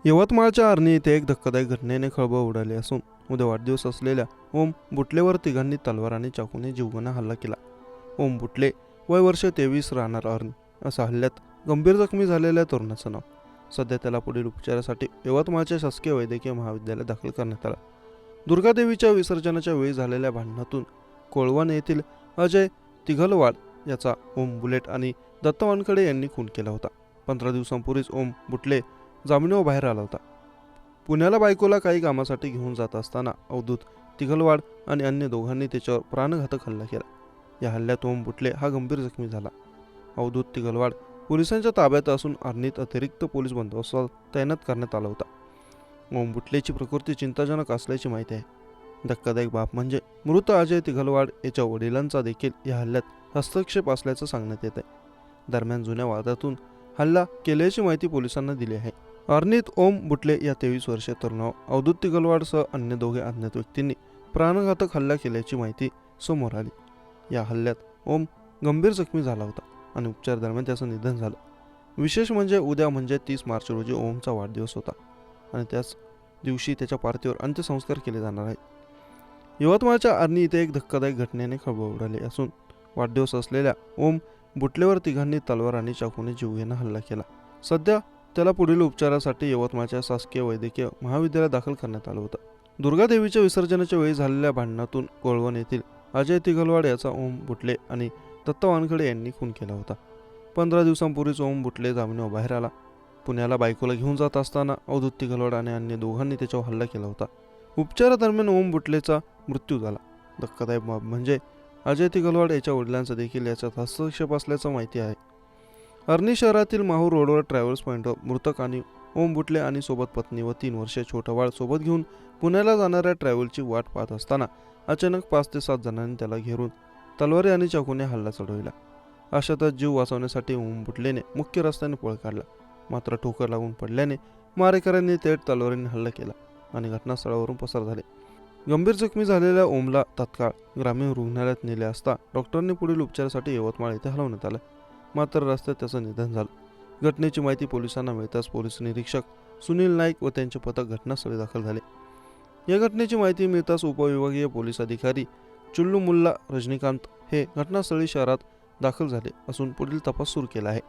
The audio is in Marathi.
यवतमाळच्या आर्णी येथे एक धक्कादायक घटनेने खळबळ उडाली असून उद्या वाढदिवस असलेल्या ओम बुटलेवर तिघांनी तलवार आणि चाकूने जीवघेणा हल्ला केला। ओम बुटले वय वर्ष 23 राहणार आर्णी असा हल्ल्यात गंभीर जखमी झालेल्या तरुणाचं नाव। सध्या त्याला पुढील उपचारासाठी यवतमाळच्या शासकीय वैद्यकीय महाविद्यालयात दाखल करण्यात आला। दुर्गादेवीच्या विसर्जनाच्या वेळी झालेल्या भांडणातून कोळवण येथील अजय तिघलवाड याचा ओम बुलेट आणि दत्त वानखडे यांनी खून केला होता। 15 दिवसांपूर्वीच ओम बुटले जामिनावर बाहेर आला होता। पुण्याला बायकोला काही कामासाठी घेऊन जात असताना अवधूत तिघलवाड आणि अन्य दोघांनी त्याच्यावर प्राणघातक हल्ला केला। या हल्ल्यात ओम बुटले हा गंभीर जखमी झाला। अवधूत तिघलवाड पोलिसांच्या ताब्यात असून आर्णीत अतिरिक्त पोलीस बंदोबस्त तैनात करण्यात आला होता। ओम बुटलेची प्रकृती चिंताजनक असल्याची माहिती आहे। धक्कादायक बाब म्हणजे मृत अजय तिघलवाड याच्या वडिलांचा देखील या हल्ल्यात हस्तक्षेप असल्याचं सांगण्यात येत आहे। दरम्यान जुन्या वादातून हल्ला केल्याची माहिती पोलिसांना दिली आहे। आर्णीत ओम बुटले या 23 वर्षीय तरुणावर अवधूत तिघलवाडसह अन्य दोघे अज्ञात व्यक्तींनी प्राणघातक हल्ला केल्याची माहिती समोर आली। या हल्ल्यात ओम गंभीर जखमी झाला होता आणि उपचार दरम्यान त्याचं निधन झालं। विशेष म्हणजे उद्या म्हणजे 30 मार्च रोजी ओमचा वाढदिवस होता आणि त्याच दिवशी त्याच्या पार्थिवावर अंत्यसंस्कार केले जाणार आहेत। यवतमाळच्या आर्णी इथे एक धक्कादायक घटनेने खळबळ उडाली असून वाढदिवस असलेल्या ओम बुटलेवर तिघांनी तलवार आणि चाकूने जीवघेणा हल्ला केला। सध्या त्याला पुढील उपचारासाठी यवतमाळच्या शासकीय वैद्यकीय महाविद्यालयात दाखल करण्यात आलं होतं। दुर्गादेवीच्या विसर्जनाच्या वेळी झालेल्या भांडणातून कोळवण येथील अजय तिघलवाड याचा ओम बुटले आणि दत्त वानखडे यांनी खून केला होता। 15 दिवसांपूर्वीच ओम बुटले जामिनावर बाहेर आला। पुण्याला बायकोला घेऊन जात असताना अवधूत तिघलवाड आणि अन्य दोघांनी त्याच्यावर हल्ला केला होता। उपचारादरम्यान ओम बुटलेचा मृत्यू झाला। धक्कादायक बाब म्हणजे अजय तिघलवाड याच्या वडिलांचा देखील याच्यात हस्तक्षेप असल्याचं माहिती आहे। आर्णी शहरातील माहूर रोडवर ट्रॅव्हल्स पॉईंटवर मृतक आणि ओम बुटले आणि सोबत पत्नी व 3 वर्षीय छोटं बाळ सोबत घेऊन पुण्याला जाणाऱ्या ट्रॅव्हलची वाट पाहत असताना अचानक 5 ते 7 जणांनी त्याला घेरून तलवारी आणि चाकूने हल्ला चढविला। अशातच जीव वाचवण्यासाठी ओम बुटलेने मुख्य रस्त्याने पळ काढला, मात्र ठोकर लागून पडल्याने मारेकऱ्यांनी थेट तलवारीने हल्ला केला आणि घटनास्थळावरून पसार झाले। गंभीर जखमी झालेल्या ओमला तात्काळ ग्रामीण रुग्णालयात नेले असता डॉक्टरांनी पुढील उपचारासाठी यवतमाळ येथे हलवण्यात आलं, मात्र रस्त्यात त्याचं निधन झालं। घटनेची माहिती पोलिसांना मिळताच पोलीस निरीक्षक सुनील नाईक व त्यांचे पथक घटनास्थळी दाखल झाले। या घटनेची माहिती मिळताच उपविभागीय पोलीस अधिकारी चुल्लू मुल्ला रजनीकांत हे घटनास्थळी शहरात दाखल झाले असून पुढील तपास सुरू केला आहे।